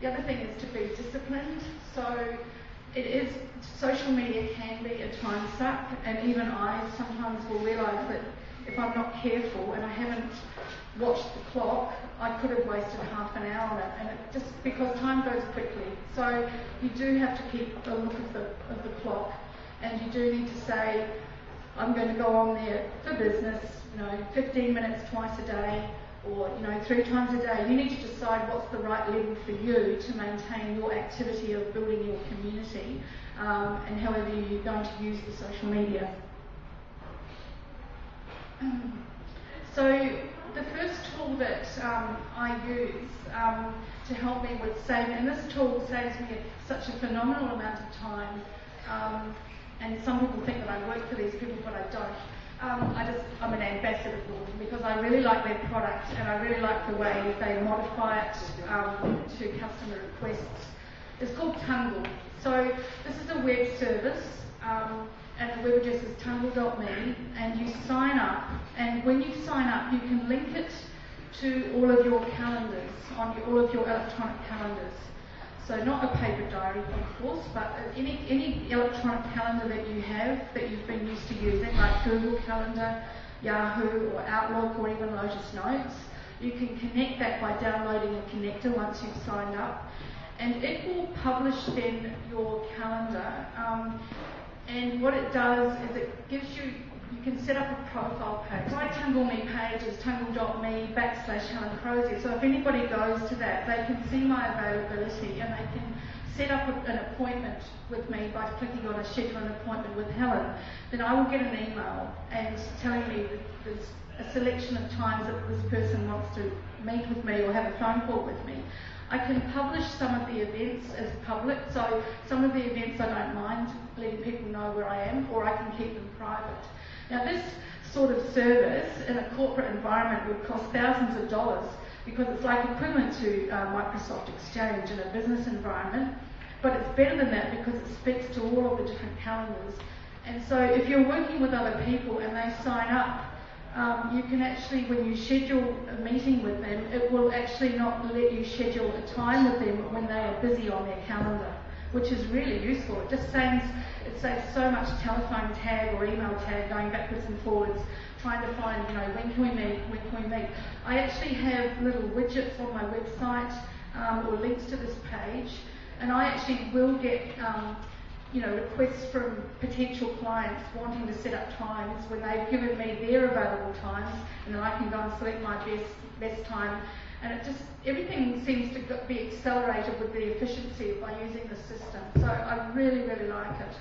The other thing is to be disciplined. So social media can be a time suck, and even I sometimes will realise that if I'm not careful and I haven't watched the clock, I could have wasted half an hour on it, and just because time goes quickly. So you do have to keep a look of the clock, and you do need to say, I'm going to go on there for business, 15 minutes twice a day, or 3 times a day. You need to decide what's the right level for you to maintain your activity of building your community, and however you're going to use the social media. So the first tool that I use to help me with saving, and this tool saves me such a phenomenal amount of time, and some people think that I work for these people, but I don't. I'm an ambassador for them because I really like their product, and I really like the way they modify it to customer requests. It's called Tungle. So this is a web service, and the web address is tungle.me, and you sign up, and when you sign up you can link it to all of your calendars, on all of your electronic calendars. So not a paper diary, of course, but any electronic calendar that you have that you've been used to using, like Google Calendar, Yahoo, or Outlook, or even Lotus Notes. You can connect that by downloading a connector once you've signed up, and it will publish then your calendar. And what it does is it gives you can set up a profile page. My Tungle Me page is tungle.me/Helen Crozier. So if anybody goes to that, they can see my availability, and they can set up an appointment with me by clicking on a schedule an appointment with Helen. Then I will get an email and telling me that there's a selection of times that this person wants to meet with me or have a phone call with me. I can publish some of the events as public, so some of the events I don't mind letting people know where I am, or I can keep them private. Now this sort of service in a corporate environment would cost thousands of dollars, because it's like equivalent to Microsoft Exchange in a business environment, but it's better than that because it speaks to all of the different calendars. And so if you're working with other people and they sign up, you can actually, when you schedule a meeting with them, it will actually not let you schedule a time with them when they are busy on their calendar, which is really useful. It just saves so much telephone tag or email tag going backwards and forwards, trying to find, when can we meet? I actually have little widgets on my website or links to this page, and I actually will get requests from potential clients wanting to set up times when they've given me their available times, and then I can go and select my best time. And everything seems to be accelerated with the efficiency by using the system. So I really, really like it.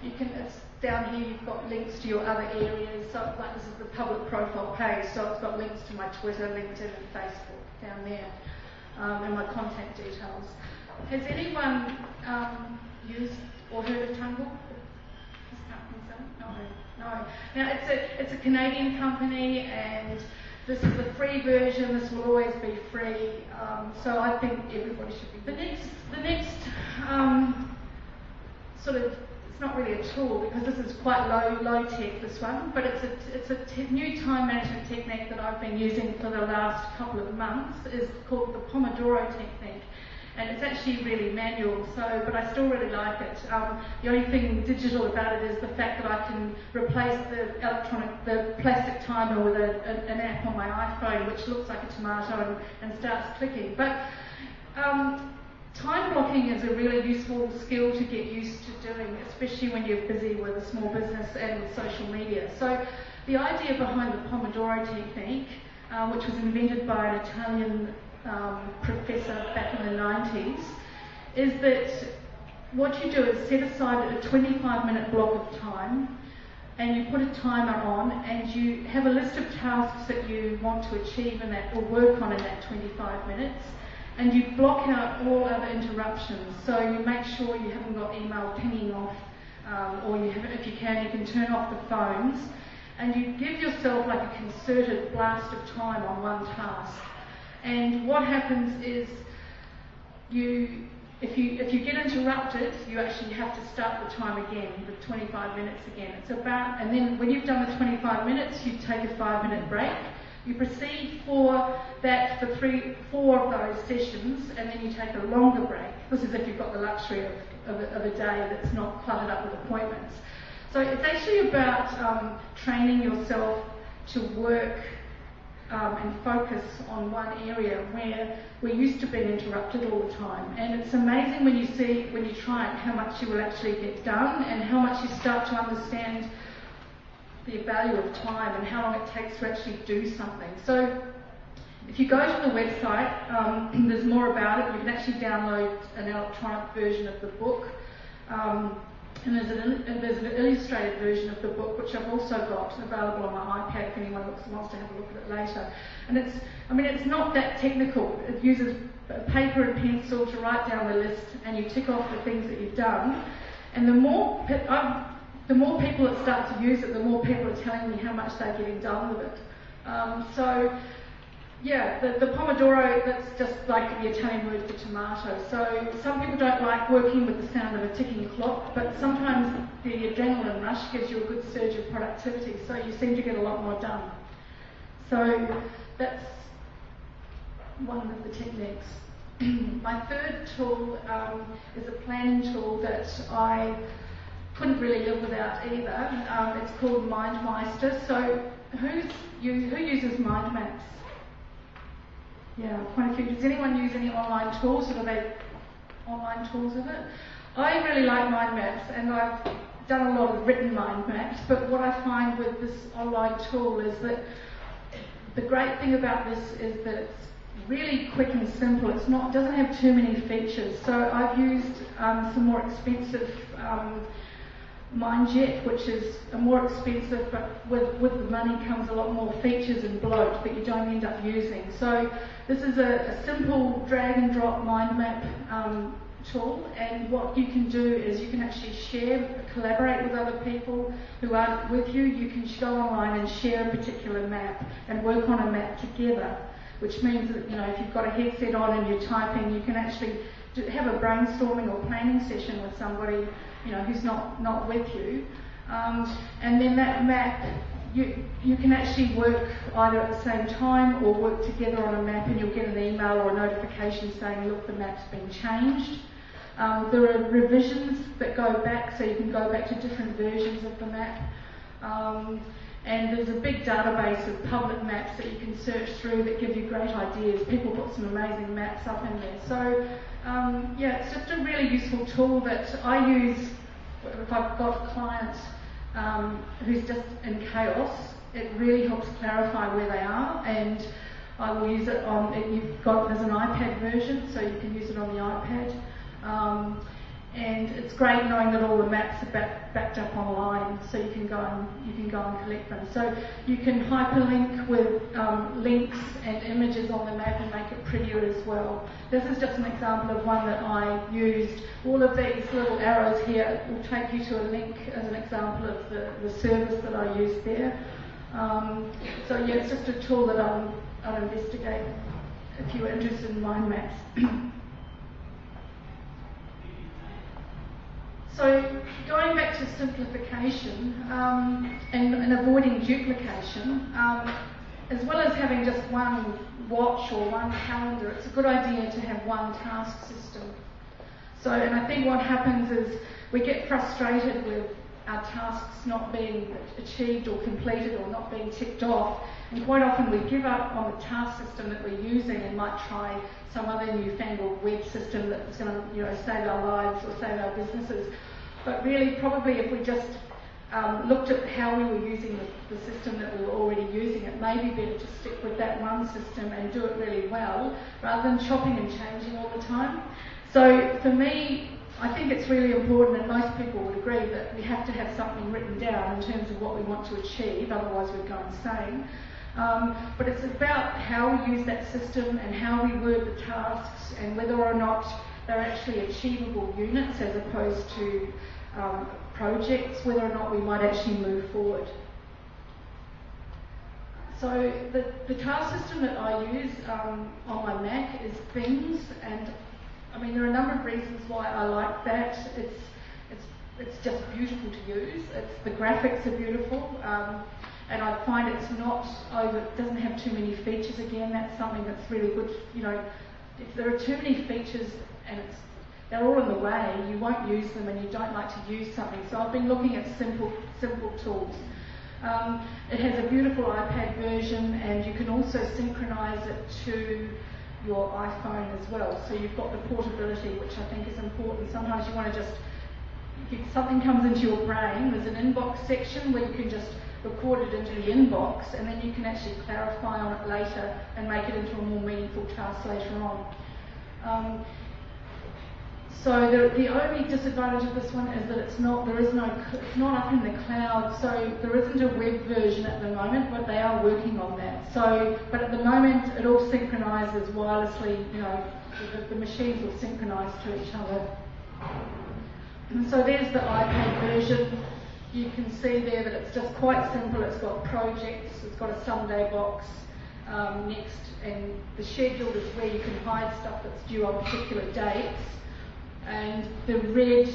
It's down here, you've got links to your other areas. So like this is the public profile page, so it's got links to my Twitter, LinkedIn, and Facebook down there, and my contact details. Has anyone used or heard of Tungle? No. Now it's a Canadian company, and this is a free version. This will always be free. So I think everybody should be. The next sort of, it's not really a tool because this is quite low tech, this one, but it's a new time management technique that I've been using for the last couple of months. It's called the Pomodoro Technique. And it's actually really manual, but I still really like it. The only thing digital about it is the fact that I can replace the plastic timer with an app on my iPhone, which looks like a tomato and starts clicking. But time blocking is a really useful skill to get used to doing, especially when you're busy with a small business and with social media. So the idea behind the Pomodoro Technique, which was invented by an Italian professor back in the 90s, is that what you do is set aside a 25-minute block of time, and you put a timer on, and you have a list of tasks that you want to achieve in that, or work on in that 25 minutes, and you block out all other interruptions. So you make sure you haven't got email pinging off, or if you can turn off the phones, and you give yourself like a concerted blast of time on one task. And what happens is, if you get interrupted, you actually have to start the time again, the 25 minutes again. And then when you've done the 25 minutes, you take a 5-minute break. You proceed for 4 of those sessions, and then you take a longer break. This is if you've got the luxury of a day that's not cluttered up with appointments. So it's actually about training yourself to work and focus on one area where we're used to being interrupted all the time. And it's amazing when you try it, how much you will actually get done and how much you start to understand the value of time and how long it takes to actually do something. So if you go to the website, there's more about it. You can actually download an electronic version of the book. And there's an illustrated version of the book, which I've also got available on my iPad if anyone wants to have a look at it later. And it's not that technical. It uses paper and pencil to write down the list, and you tick off the things that you've done. And the more people that start to use it, the more people are telling me how much they're getting done with it. The Pomodoro, that's just like the Italian word for tomato. So some people don't like working with the sound of a ticking clock, but sometimes the adrenaline rush gives you a good surge of productivity, so you seem to get a lot more done. So that's one of the techniques. My third tool is a planning tool that I couldn't really live without either. It's called Mindmeister. So who uses mind maps? Yeah, quite a few. Does anyone use any online tools, or are they online tools of it? I really like mind maps, and I've done a lot of written mind maps, but what I find with this online tool is that the great thing about this is that it's really quick and simple. It doesn't have too many features. So I've used some more expensive MindJet, which is a more expensive, but with the money comes a lot more features and bloat that you don't end up using. So this is a simple drag and drop mind map tool, and what you can do is you can actually collaborate with other people who aren't with you. You can go online and share a particular map and work on a map together, which means that, if you've got a headset on and you're typing, you can actually have a brainstorming or planning session with somebody who's not with you, and then that map, you can actually work either at the same time or work together on a map, and you'll get an email or a notification saying, look, the map's been changed. There are revisions that go back, so you can go back to different versions of the map. And there's a big database of public maps that you can search through that give you great ideas. People put some amazing maps up in there. So, it's just a really useful tool that I use if I've got a client who's just in chaos. It really helps clarify where they are, and I will use it on, there's an iPad version, so you can use it on the iPad. And it's great knowing that all the maps are backed up online, so you can go and collect them. So you can hyperlink with links and images on the map and make it prettier as well. This is just an example of one that I used. All of these little arrows here will take you to a link as an example of the service that I used there. It's just a tool that I'll investigate if you're interested in mind maps. So going back to simplification and avoiding duplication, as well as having just one watch or one calendar, it's a good idea to have one task system. And I think what happens is we get frustrated with our tasks not being achieved or completed or not being ticked off, and quite often we give up on the task system that we're using and might try some other newfangled web system that's going to save our lives or save our businesses. But really, probably if we just looked at how we were using the system that we were already using, it may be better to stick with that one system and do it really well, rather than chopping and changing all the time. So for me, I think it's really important, and most people would agree, that we have to have something written down in terms of what we want to achieve, otherwise we'd go insane. But it's about how we use that system and how we word the tasks, and whether or not they're actually achievable units as opposed to projects, whether or not we might actually move forward. So the task system that I use on my Mac is Things, and there are a number of reasons why I like that. It's just beautiful to use. The graphics are beautiful, and I find it's not over, it doesn't have too many features. Again, that's something that's really good. You know, if there are too many features and they're all in the way, you won't use them and you don't like to use something. So I've been looking at simple tools. It has a beautiful iPad version, and you can also synchronize it to your iPhone as well. So you've got the portability, which I think is important. Sometimes you want to just, if something comes into your brain, there's an inbox section where you can just record it into the inbox, and then you can actually clarify on it later and make it into a more meaningful task later on. So the only disadvantage of this one is that it's not up in the cloud, so there isn't a web version at the moment, but they are working on that. So, but at the moment it all synchronises wirelessly, you know, the machines will synchronise to each other. And so there's the iPad version. You can see there that it's just quite simple. It's got projects, it's got a Sunday box next, and the schedule is where you can hide stuff that's due on particular dates. And the red,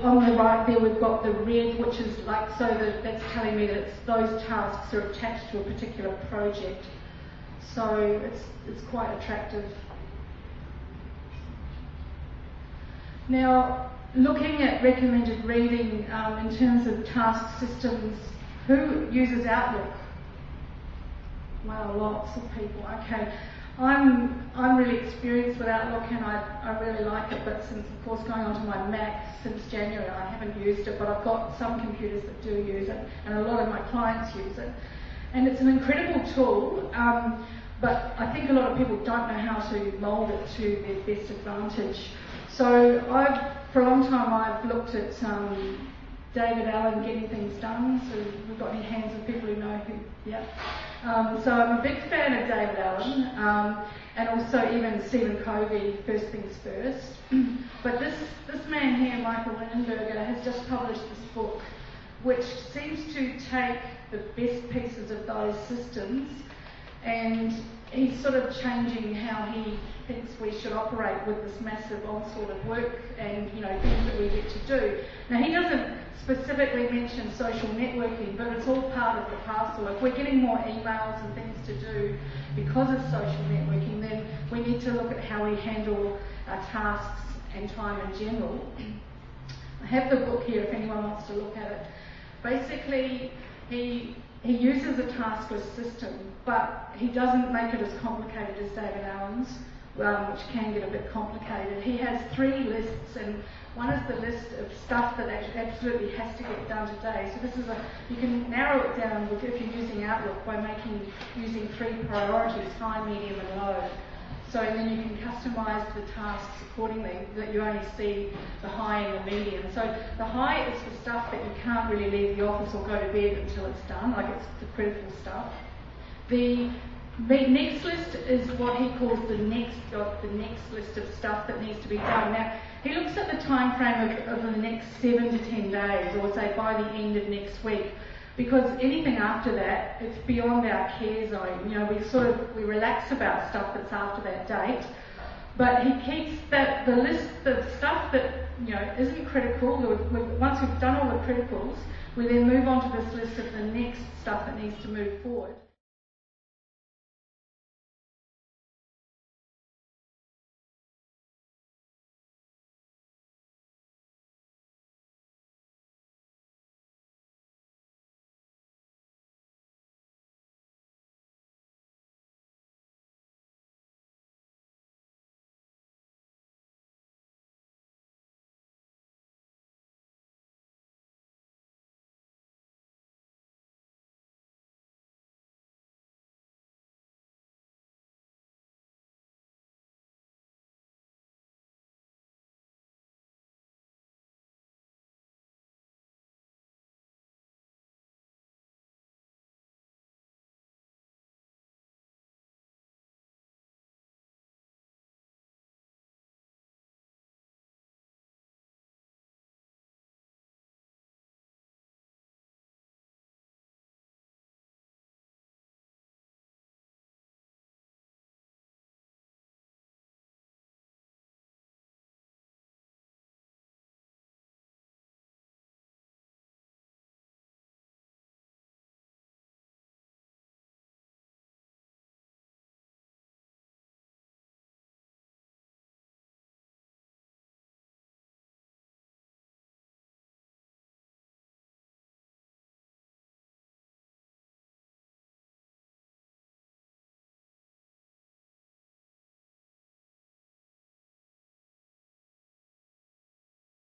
on the right there we've got the red, which is like, so that's telling me that those tasks are attached to a particular project. So it's quite attractive. Now, looking at recommended reading in terms of task systems, who uses Outlook? Wow, lots of people. Okay. I'm really experienced with Outlook, and I really like it, but since, of course, going onto my Mac since January, I haven't used it, but I've got some computers that do use it, and a lot of my clients use it. And it's an incredible tool, but I think a lot of people don't know how to mould it to their best advantage. So for a long time, I've looked at David Allen getting things done. So we've got any hands of people who know who, yeah. So I'm a big fan of David Allen, and also even Stephen Covey, First Things First. But this man here, Michael Wienerberger, has just published this book, which seems to take the best pieces of those systems, and he's sort of changing how he thinks we should operate with this massive onslaught of work and, you know, things that we get to do. Now, he doesn't specifically mention social networking, but it's all part of the parcel. If we're getting more emails and things to do because of social networking, then we need to look at how we handle our tasks and time in general. I have the book here if anyone wants to look at it. Basically, he uses a taskless system, but he doesn't make it as complicated as David Allen's, which can get a bit complicated. He has 3 lists, and one is the list of stuff that absolutely has to get done today. So this is you can narrow it down if you're using Outlook by using 3 priorities: high, medium, and low. So then you can customise the tasks accordingly, that you only see the high and the medium. So the high is the stuff that you can't really leave the office or go to bed until it's done, like it's the critical stuff. The next list is what he calls the next list of stuff that needs to be done. Now, he looks at the time frame of the next 7 to 10 days, or say by the end of next week, because anything after that, it's beyond our care zone. You know, we relax about stuff that's after that date, but he keeps the list of stuff that, you know, isn't critical. Once we've done all the criticals, we then move on to this list of the next stuff that needs to move forward.